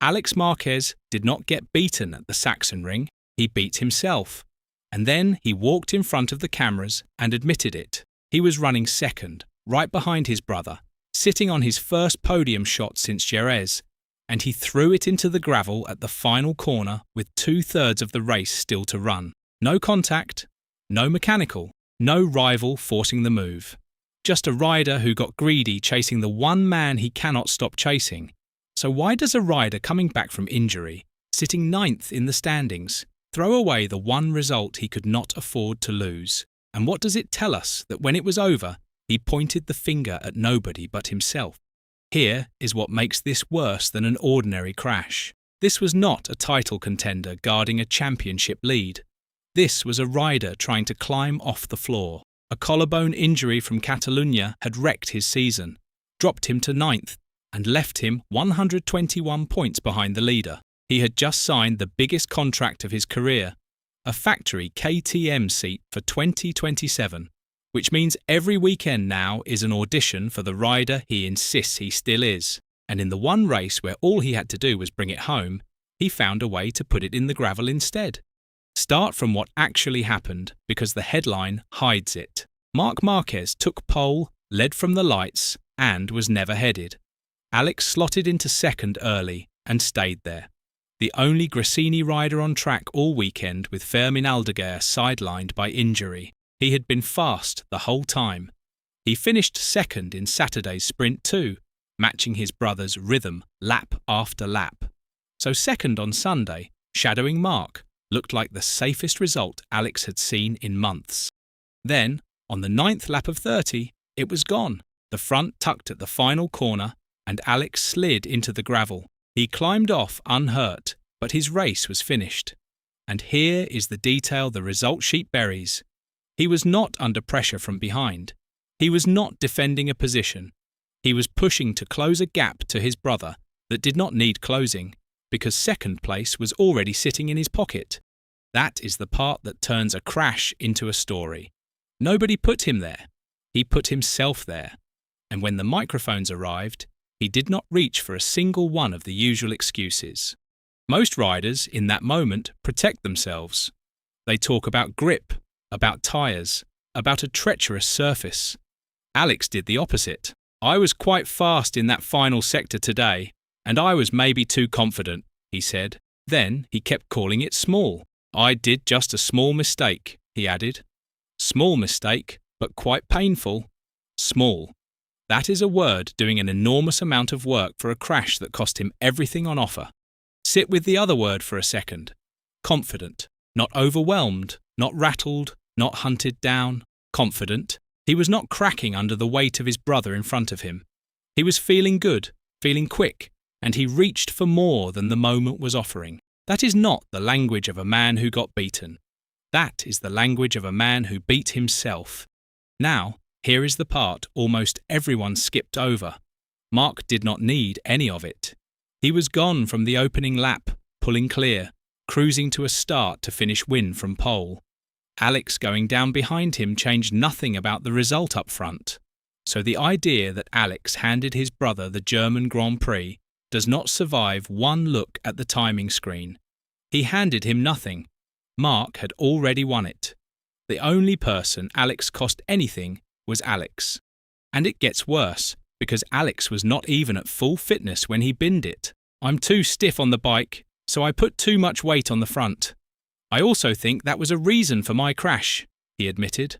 Alex Marquez did not get beaten at the Sachsenring, he beat himself. And then he walked in front of the cameras and admitted it. He was running second, right behind his brother, sitting on his first podium shot since Jerez, and he threw it into the gravel at the final corner with 2/3 of the race still to run. No contact, no mechanical, no rival forcing the move. Just a rider who got greedy chasing the one man he cannot stop chasing. So why does a rider coming back from injury, sitting 9th in the standings, throw away the one result he could not afford to lose? And what does it tell us that when it was over, he pointed the finger at nobody but himself? Here is what makes this worse than an ordinary crash. This was not a title contender guarding a championship lead. This was a rider trying to climb off the floor. A collarbone injury from Catalunya had wrecked his season, dropped him to 9th, and left him 121 points behind the leader. He had just signed the biggest contract of his career, a factory KTM seat for 2027, which means every weekend now is an audition for the rider he insists he still is. And in the one race where all he had to do was bring it home, he found a way to put it in the gravel instead. Start from what actually happened, because the headline hides it. Marc Marquez took pole, led from the lights, and was never headed. Alex slotted into second early and stayed there. The only Gresini rider on track all weekend, with Fermin Aldeguer sidelined by injury. He had been fast the whole time. He finished second in Saturday's sprint too, matching his brother's rhythm lap after lap. So second on Sunday, shadowing Marc, looked like the safest result Alex had seen in months. Then, on the 9th lap of 30, it was gone. The front tucked at the final corner, and Alex slid into the gravel. He climbed off unhurt, but his race was finished. And here is the detail the result sheet buries. He was not under pressure from behind. He was not defending a position. He was pushing to close a gap to his brother that did not need closing, because second place was already sitting in his pocket. That is the part that turns a crash into a story. Nobody put him there. He put himself there. And when the microphones arrived, he did not reach for a single one of the usual excuses. Most riders, in that moment, protect themselves. They talk about grip, about tyres, about a treacherous surface. Alex did the opposite. "I was quite fast in that final sector today, and I was maybe too confident," he said. Then he kept calling it small. "I did just a small mistake," he added. Small mistake, but quite painful. Small. That is a word doing an enormous amount of work for a crash that cost him everything on offer. Sit with the other word for a second. Confident. Not overwhelmed, not rattled, not hunted down. Confident. He was not cracking under the weight of his brother in front of him. He was feeling good, feeling quick, and he reached for more than the moment was offering. That is not the language of a man who got beaten. That is the language of a man who beat himself. Now, here is the part almost everyone skipped over. Marc did not need any of it. He was gone from the opening lap, pulling clear, cruising to a start to finish win from pole. Alex going down behind him changed nothing about the result up front. So the idea that Alex handed his brother the German Grand Prix does not survive one look at the timing screen. He handed him nothing. Marc had already won it. The only person Alex cost anything was Alex. And it gets worse, because Alex was not even at full fitness when he binned it. "I'm too stiff on the bike, so I put too much weight on the front. I also think that was a reason for my crash," he admitted.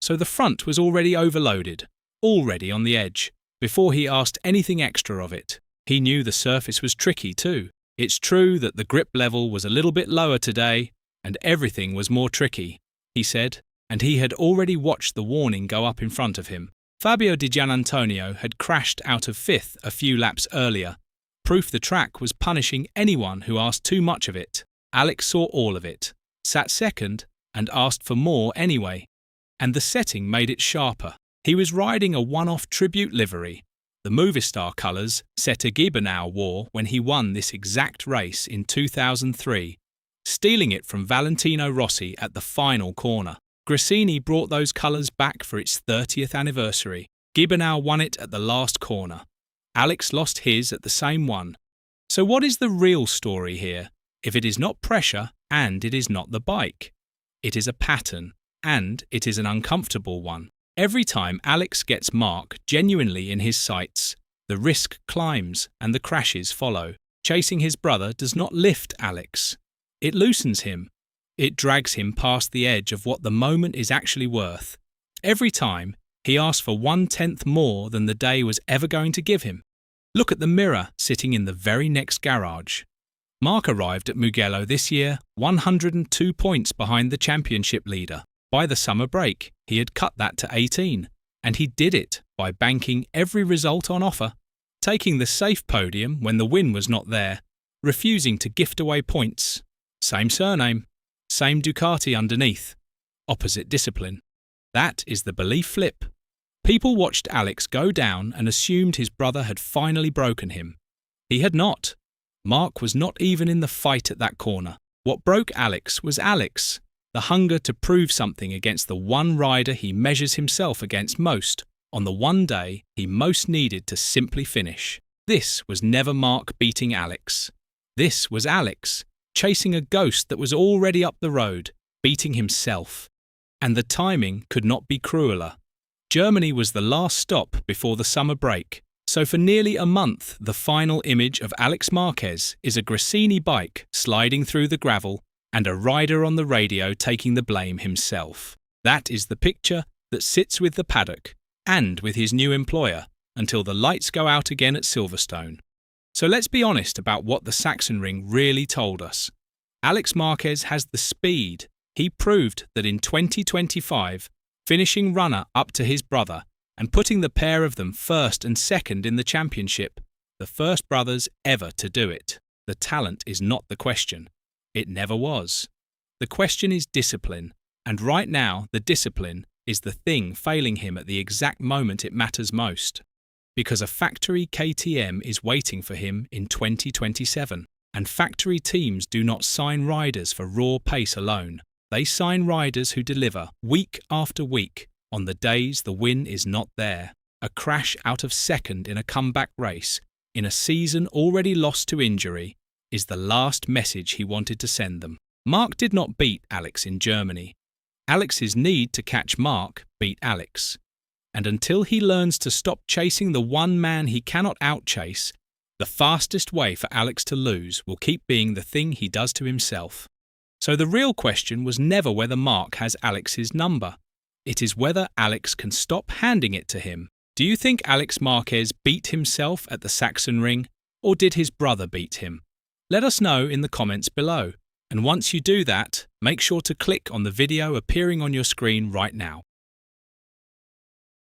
So the front was already overloaded, already on the edge, before he asked anything extra of it. He knew the surface was tricky too. It's true that the grip level was a little bit lower today, and everything was more tricky, he said, and he had already watched the warning go up in front of him. Fabio Di Gianantonio had crashed out of 5th a few laps earlier. Proof the track was punishing anyone who asked too much of it. Alex saw all of it, sat second, and asked for more anyway. And the setting made it sharper. He was riding a one-off tribute livery, the Movistar colours Seta Gibernau wore when he won this exact race in 2003, stealing it from Valentino Rossi at the final corner. Gresini brought those colours back for its 30th anniversary. Gibernau won it at the last corner. Alex lost his at the same one. So what is the real story here? If it is not pressure and it is not the bike, it is a pattern and it is an uncomfortable one. Every time Alex gets Marc genuinely in his sights, the risk climbs and the crashes follow. Chasing his brother does not lift Alex. It loosens him. It drags him past the edge of what the moment is actually worth. Every time, he asks for 1/10 more than the day was ever going to give him. Look at the mirror sitting in the very next garage. Marc arrived at Mugello this year 102 points behind the championship leader. By the summer break, he had cut that to 18, and he did it by banking every result on offer, taking the safe podium when the win was not there, refusing to gift away points. Same surname, same Ducati underneath, opposite discipline. That is the belief flip. People watched Alex go down and assumed his brother had finally broken him. He had not. Marc was not even in the fight at that corner. What broke Alex was Alex, the hunger to prove something against the one rider he measures himself against most, on the one day he most needed to simply finish. This was never Marc beating Alex. This was Alex, chasing a ghost that was already up the road, beating himself. And the timing could not be crueler. Germany was the last stop before the summer break, so for nearly a month the final image of Alex Marquez is a Gresini bike sliding through the gravel and a rider on the radio taking the blame himself. That is the picture that sits with the paddock and with his new employer until the lights go out again at Silverstone. So let's be honest about what the Sachsenring really told us. Alex Marquez has the speed. He proved that in 2025, finishing runner up to his brother and putting the pair of them first and second in the championship, the first brothers ever to do it. The talent is not the question. It never was. The question is discipline, and right now the discipline is the thing failing him at the exact moment it matters most. Because a factory KTM is waiting for him in 2027, and factory teams do not sign riders for raw pace alone. They sign riders who deliver week after week on the days the win is not there. A crash out of second in a comeback race, in a season already lost to injury, is the last message he wanted to send them. Marc did not beat Alex in Germany. Alex's need to catch Marc beat Alex. And until he learns to stop chasing the one man he cannot outchase, the fastest way for Alex to lose will keep being the thing he does to himself. So the real question was never whether Marc has Alex's number. It is whether Alex can stop handing it to him. Do you think Alex Marquez beat himself at the Sachsenring, or did his brother beat him? Let us know in the comments below. And once you do that, make sure to click on the video appearing on your screen right now.